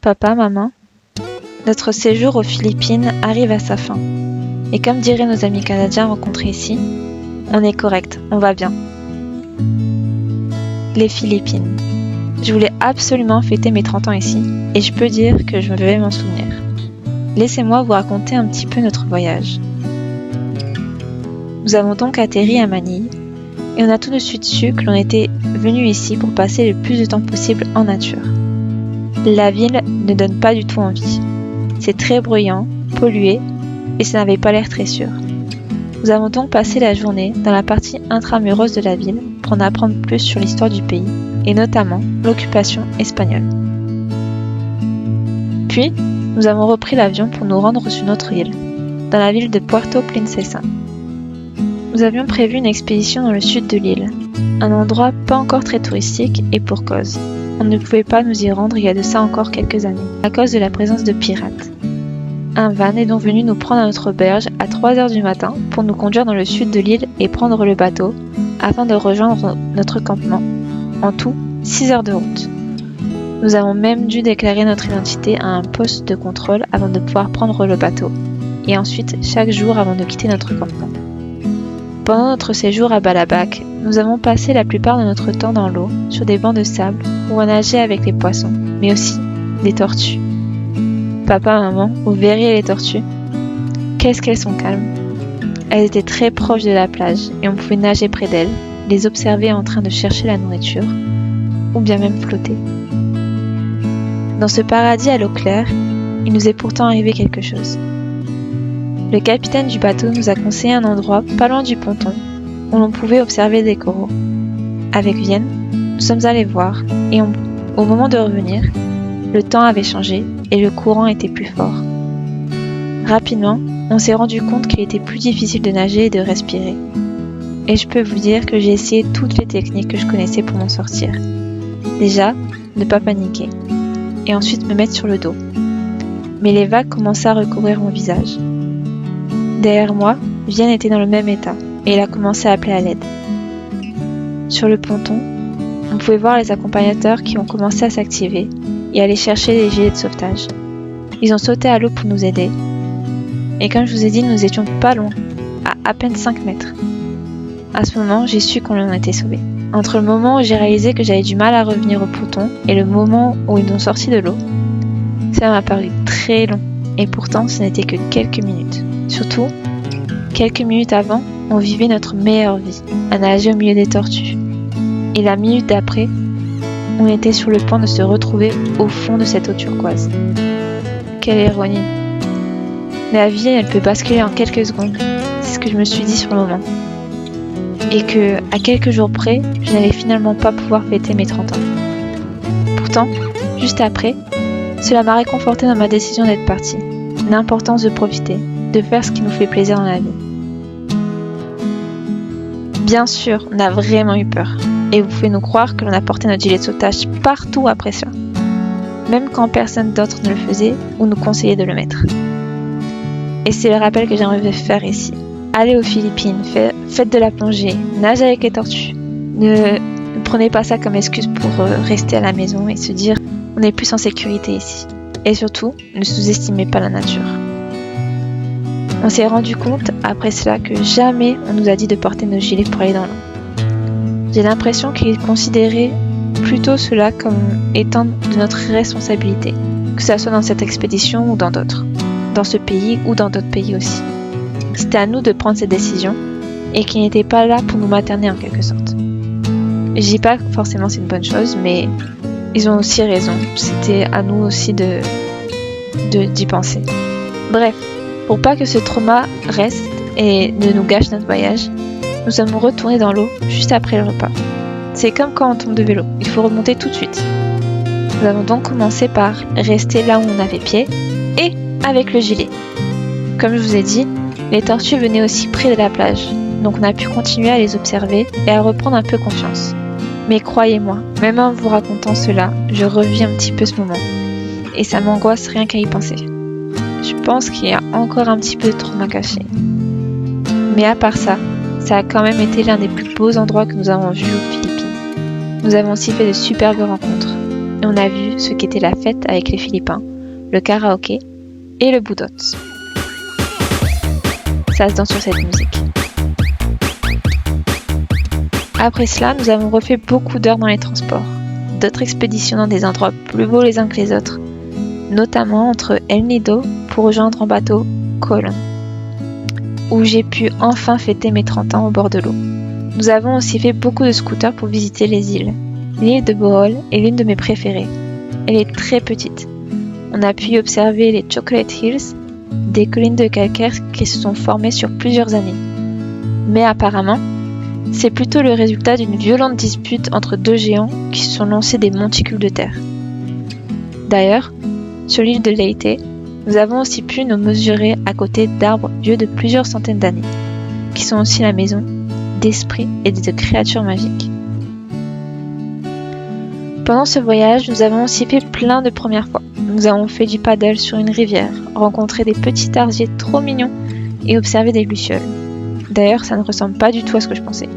Papa, maman, notre séjour aux Philippines arrive à sa fin. Et comme diraient nos amis canadiens rencontrés ici, on est correct, on va bien. Les Philippines. Je voulais absolument fêter mes 30 ans ici, et je peux dire que je vais m'en souvenir. Laissez-moi vous raconter un petit peu notre voyage. Nous avons donc atterri à Manille, et on a tout de suite su que l'on était venu ici pour passer le plus de temps possible en nature. La ville ne donne pas du tout envie. C'est très bruyant, pollué, et ça n'avait pas l'air très sûr. Nous avons donc passé la journée dans la partie intramuros de la ville pour en apprendre plus sur l'histoire du pays, et notamment l'occupation espagnole. Puis, nous avons repris l'avion pour nous rendre sur notre île, dans la ville de Puerto Princesa. Nous avions prévu une expédition dans le sud de l'île, un endroit pas encore très touristique et pour cause. On ne pouvait pas nous y rendre il y a de ça encore quelques années, à cause de la présence de pirates. Un van est donc venu nous prendre à notre auberge à 3h du matin pour nous conduire dans le sud de l'île et prendre le bateau afin de rejoindre notre campement. En tout, 6 heures de route. Nous avons même dû déclarer notre identité à un poste de contrôle avant de pouvoir prendre le bateau, et ensuite chaque jour avant de quitter notre campement. Pendant notre séjour à Balabac, nous avons passé la plupart de notre temps dans l'eau, sur des bancs de sable, où on nageait avec les poissons, mais aussi des tortues. Papa, maman, vous verriez les tortues. Qu'est-ce qu'elles sont calmes. Elles étaient très proches de la plage, et on pouvait nager près d'elles, les observer en train de chercher la nourriture, ou bien même flotter. Dans ce paradis à l'eau claire, il nous est pourtant arrivé quelque chose. Le capitaine du bateau nous a conseillé un endroit pas loin du ponton où l'on pouvait observer des coraux. Avec Vienne, nous sommes allés voir et au moment de revenir, le temps avait changé et le courant était plus fort. Rapidement, on s'est rendu compte qu'il était plus difficile de nager et de respirer. Et je peux vous dire que j'ai essayé toutes les techniques que je connaissais pour m'en sortir. Déjà, ne pas paniquer et ensuite me mettre sur le dos. Mais les vagues commençaient à recouvrir mon visage. Derrière moi, Vienne était dans le même état, et il a commencé à appeler à l'aide. Sur le ponton, on pouvait voir les accompagnateurs qui ont commencé à s'activer et aller chercher des gilets de sauvetage. Ils ont sauté à l'eau pour nous aider, et comme je vous ai dit, nous étions pas loin, à peine 5 mètres. À ce moment, j'ai su qu'on en était sauvés. Entre le moment où j'ai réalisé que j'avais du mal à revenir au ponton et le moment où ils nous ont sortis de l'eau, ça m'a paru très long, et pourtant ce n'était que quelques minutes. Surtout, quelques minutes avant, on vivait notre meilleure vie, à nager au milieu des tortues. Et la minute d'après, on était sur le point de se retrouver au fond de cette eau turquoise. Quelle ironie. La vie, elle peut basculer en quelques secondes, c'est ce que je me suis dit sur le moment. Et que, à quelques jours près, je n'allais finalement pas pouvoir fêter mes 30 ans. Pourtant, juste après, cela m'a réconforté dans ma décision d'être partie. L'importance de profiter, de faire ce qui nous fait plaisir dans la vie. Bien sûr, on a vraiment eu peur, et vous pouvez nous croire que l'on a porté notre gilet de sauvetage partout après cela, même quand personne d'autre ne le faisait ou nous conseillait de le mettre. Et c'est le rappel que j'aimerais faire ici. Allez aux Philippines, faites de la plongée, nagez avec les tortues. Ne prenez pas ça comme excuse pour rester à la maison et se dire on est plus en sécurité ici. Et surtout, ne sous-estimez pas la nature. On s'est rendu compte après cela que jamais on nous a dit de porter nos gilets pour aller dans l'eau. J'ai l'impression qu'ils considéraient plutôt cela comme étant de notre responsabilité, que ce soit dans cette expédition ou dans d'autres, dans ce pays ou dans d'autres pays aussi. C'était à nous de prendre cette décision et qu'ils n'étaient pas là pour nous materner en quelque sorte. Je dis pas que forcément c'est une bonne chose, mais ils ont aussi raison. C'était à nous aussi d'y penser. Bref. Pour pas que ce trauma reste et ne nous gâche notre voyage, nous sommes retournés dans l'eau juste après le repas. C'est comme quand on tombe de vélo, il faut remonter tout de suite. Nous avons donc commencé par rester là où on avait pied et avec le gilet. Comme je vous ai dit, les tortues venaient aussi près de la plage, donc on a pu continuer à les observer et à reprendre un peu confiance. Mais croyez-moi, même en vous racontant cela, je revis un petit peu ce moment. Et ça m'angoisse rien qu'à y penser. Je pense qu'il y a encore un petit peu de trauma caché. Mais à part ça, ça a quand même été l'un des plus beaux endroits que nous avons vus aux Philippines. Nous avons aussi fait de superbes rencontres. et on a vu ce qu'était la fête avec les Philippins, le karaoké et le boudot. Ça se danse sur cette musique. Après cela, nous avons refait beaucoup d'heures dans les transports, d'autres expéditions dans des endroits plus beaux les uns que les autres, notamment entre El Nido pour rejoindre en bateau Colón, où j'ai pu enfin fêter mes 30 ans au bord de l'eau. Nous avons aussi fait beaucoup de scooters pour visiter les îles. L'île de Bohol est l'une de mes préférées. Elle est très petite. On a pu y observer les Chocolate Hills, des collines de calcaire qui se sont formées sur plusieurs années. Mais apparemment, c'est plutôt le résultat d'une violente dispute entre deux géants qui se sont lancés des monticules de terre. D'ailleurs, sur l'île de Leyte, nous avons aussi pu nous mesurer à côté d'arbres vieux de plusieurs centaines d'années, qui sont aussi la maison d'esprits et de créatures magiques. Pendant ce voyage, nous avons aussi fait plein de premières fois. Nous avons fait du paddle sur une rivière, rencontré des petits tarsiers trop mignons et observé des lucioles. D'ailleurs, ça ne ressemble pas du tout à ce que je pensais.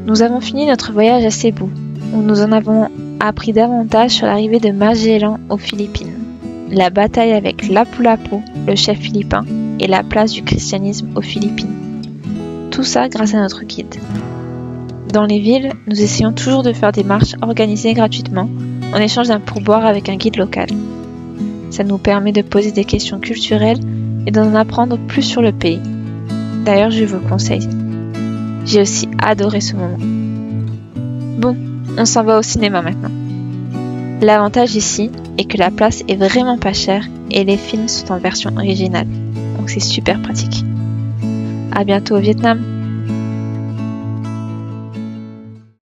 Nous avons fini notre voyage à Cebu, où nous en avons appris davantage sur l'arrivée de Magellan aux Philippines, la bataille avec Lapu-Lapu, le chef philippin, et la place du christianisme aux Philippines. Tout ça grâce à notre guide. Dans les villes, nous essayons toujours de faire des marches organisées gratuitement en échange d'un pourboire avec un guide local. Ça nous permet de poser des questions culturelles et d'en apprendre plus sur le pays. D'ailleurs, je vous le conseille. J'ai aussi adoré ce moment. Bon, on s'en va au cinéma maintenant. L'avantage ici est que la place est vraiment pas chère et les films sont en version originale. Donc c'est super pratique. À bientôt au Vietnam!